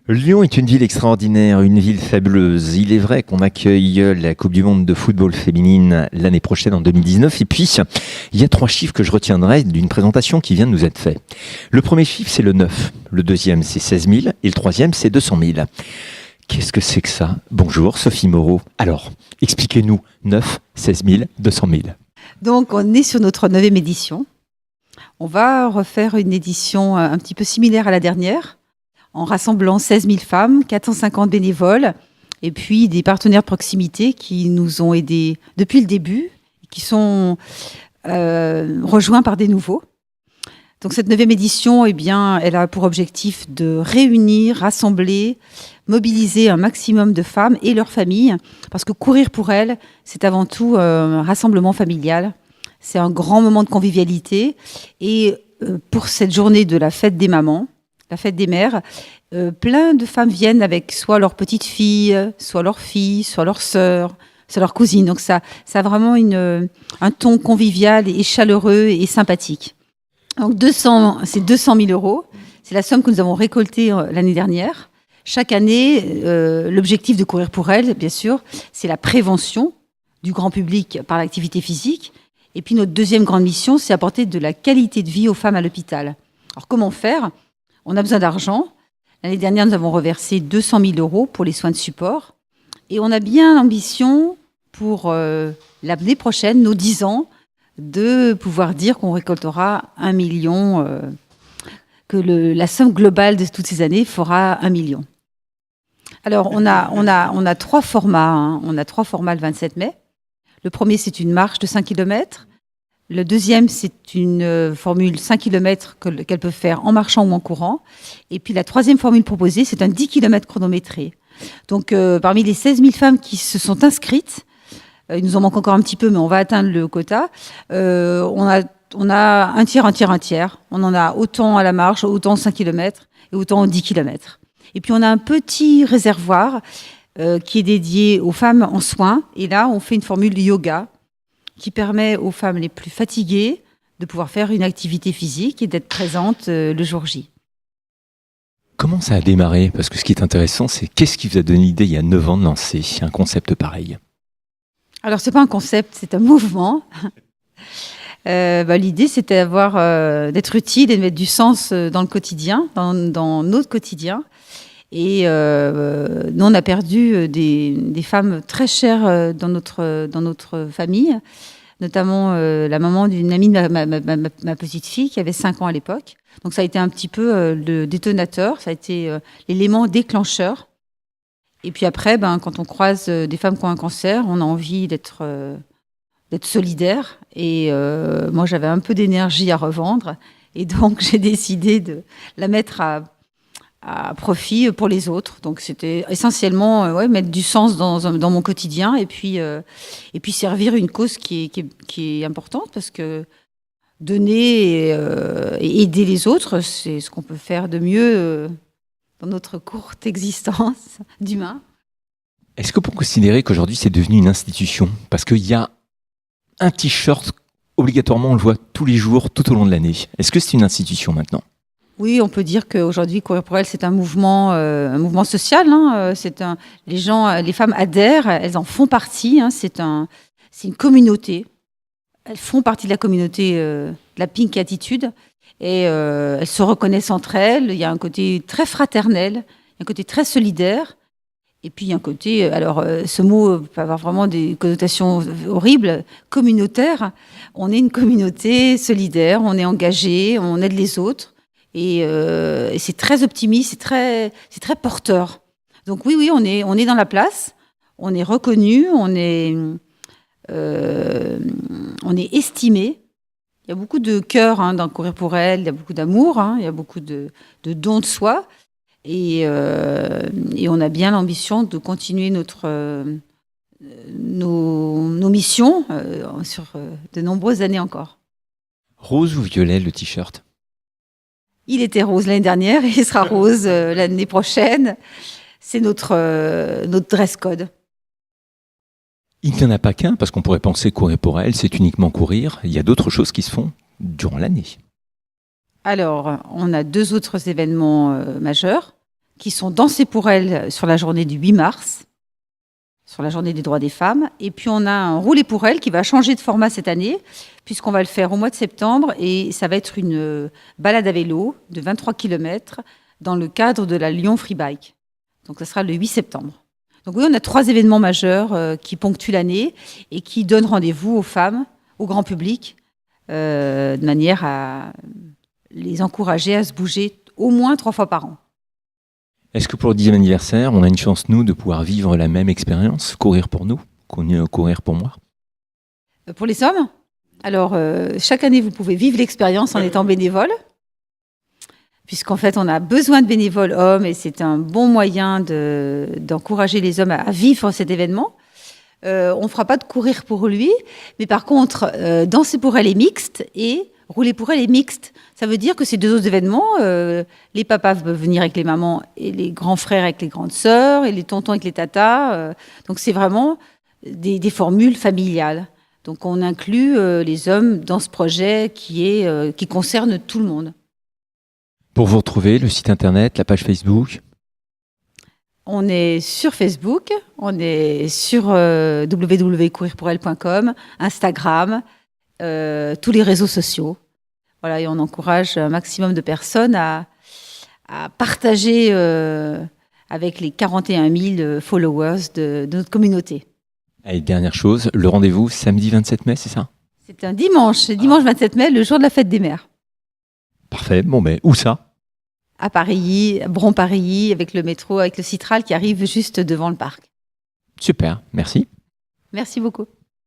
Lyon est une ville extraordinaire, une ville fabuleuse. Il est vrai qu'on accueille la Coupe du Monde de football féminine l'année prochaine en 2019. Et puis, il y a 3 chiffres que je retiendrai d'une présentation qui vient de nous être faite. Le premier chiffre, c'est le 9. Le deuxième, c'est 16 000. Et le troisième, c'est 200 000. Qu'est-ce que c'est que ça? Bonjour, Sophie Moreau. Alors, expliquez-nous. 9, 16 000, 200 000. Donc, on est sur notre 9e édition. On va refaire une édition un petit peu similaire à la dernière, en rassemblant 16 000 femmes, 450 bénévoles, et puis des partenaires de proximité qui nous ont aidés depuis le début, qui sont rejoints par des nouveaux. Donc cette 9e édition, eh bien, elle a pour objectif de réunir, rassembler, mobiliser un maximum de femmes et leurs familles, parce que courir pour elles, c'est avant tout un rassemblement familial. C'est un grand moment de convivialité. Et pour cette journée de la fête des mamans, la fête des mères, plein de femmes viennent avec soit leur petite fille, soit leur fille, soit leur sœur, soit leur cousine. Donc ça a vraiment un ton convivial et chaleureux et sympathique. Donc c'est 200 000 euros. C'est la somme que nous avons récoltée l'année dernière. Chaque année, l'objectif de Courir pour elles, bien sûr, c'est la prévention du grand public par l'activité physique. Et puis notre deuxième grande mission, c'est apporter de la qualité de vie aux femmes à l'hôpital. Alors comment faire ? On a besoin d'argent. L'année dernière, nous avons reversé 200 000 euros pour les soins de support. Et on a bien l'ambition pour l'année prochaine, nos 10 ans, de pouvoir dire qu'on récoltera 1 million, que la somme globale de toutes ces années fera 1 million. Alors, on a 3 formats. Hein. On a 3 formats le 27 mai. Le premier, c'est une marche de 5 km. Le deuxième, c'est une formule 5 km qu'elle peut faire en marchant ou en courant. Et puis la troisième formule proposée, c'est un 10 km chronométré. Donc parmi les 16 000 femmes qui se sont inscrites, il nous en manque encore un petit peu, mais on va atteindre le quota, on a un tiers. On en a autant à la marche, autant 5 km et autant 10 km. Et puis on a un petit réservoir qui est dédié aux femmes en soins. Et là, on fait une formule de yoga qui permet aux femmes les plus fatiguées de pouvoir faire une activité physique et d'être présentes le jour J. Comment ça a démarré? Parce que ce qui est intéressant, c'est qu'est-ce qui vous a donné l'idée il y a 9 ans de lancer un concept pareil? Alors, c'est pas un concept, c'est un mouvement. L'idée, c'était d'être utile et de mettre du sens dans le quotidien, dans notre quotidien. Et nous, on a perdu des femmes très chères dans notre famille, notamment la maman d'une amie de ma petite fille qui avait 5 ans à l'époque. Donc ça a été un petit peu le détonateur, ça a été l'élément déclencheur. Et puis après, quand on croise des femmes qui ont un cancer, on a envie d'être solidaire. Et moi, j'avais un peu d'énergie à revendre. Et donc, j'ai décidé de la mettre à profit pour les autres. Donc c'était essentiellement mettre du sens dans mon quotidien et puis servir une cause qui est importante, parce que donner et aider les autres, c'est ce qu'on peut faire de mieux dans notre courte existence d'humain. Est-ce que vous considérez qu'aujourd'hui c'est devenu une institution? Parce qu'il y a un t-shirt, obligatoirement on le voit tous les jours, tout au long de l'année. Est-ce que c'est une institution maintenant? Oui, on peut dire qu'aujourd'hui, Courir pour elles, c'est un mouvement social. Hein. Les femmes adhèrent, elles en font partie. Hein. C'est une communauté. Elles font partie de la communauté de la Pink Attitude et elles se reconnaissent entre elles. Il y a un côté très fraternel, un côté très solidaire. Et puis, il y a un côté, ce mot peut avoir vraiment des connotations horribles, communautaire. On est une communauté solidaire, on est engagé, on aide les autres. Et c'est très optimiste, c'est très porteur. Donc oui, on est dans la place, on est reconnu, on est estimé. Il y a beaucoup de cœur dans Courir pour elles, il y a beaucoup d'amour, il y a beaucoup de dons de soi. Et on a bien l'ambition de continuer nos missions sur de nombreuses années encore. Rose ou violet, le t-shirt? Il était rose l'année dernière et il sera rose l'année prochaine. C'est notre dress code. Il n'y en a pas qu'un, parce qu'on pourrait penser courir pour elle, c'est uniquement courir. Il y a d'autres choses qui se font durant l'année. Alors, on a 2 autres événements majeurs qui sont Danser pour elles sur la journée du 8 mars, sur la journée des droits des femmes. Et puis on a un Rouler pour elles qui va changer de format cette année, puisqu'on va le faire au mois de septembre, et ça va être une balade à vélo de 23 km dans le cadre de la Lyon Free Bike. Donc ça sera le 8 septembre. Donc oui, on a 3 événements majeurs qui ponctuent l'année et qui donnent rendez-vous aux femmes, au grand public, de manière à les encourager à se bouger au moins 3 fois par an. Est-ce que pour le 10e anniversaire, on a une chance, nous, de pouvoir vivre la même expérience, courir pour nous, courir pour moi? Pour les hommes, alors chaque année, vous pouvez vivre l'expérience en étant bénévole, puisqu'en fait, on a besoin de bénévoles hommes et c'est un bon moyen d'encourager les hommes à vivre cet événement. On ne fera pas de courir pour lui, mais par contre, Danser pour elle est mixte et Rouler pour elle est mixte. Ça veut dire que ces 2 autres événements, les papas peuvent venir avec les mamans et les grands frères avec les grandes sœurs et les tontons avec les tatas. Donc c'est vraiment des formules familiales. Donc on inclut les hommes dans ce projet qui concerne tout le monde. Pour vous retrouver, le site internet, la page Facebook? On est sur Facebook, on est sur www.courirpourelle.com, Instagram, tous les réseaux sociaux. Voilà, et on encourage un maximum de personnes à partager avec les 41 000 followers de notre communauté. Et dernière chose, le rendez-vous samedi 27 mai, c'est ça? C'est un dimanche, c'est dimanche 27 mai, le jour de la fête des mères. Parfait, bon ben, où ça? À Paris, Bron-Paris, avec le métro, avec le Citral qui arrive juste devant le parc. Super, merci. Merci beaucoup.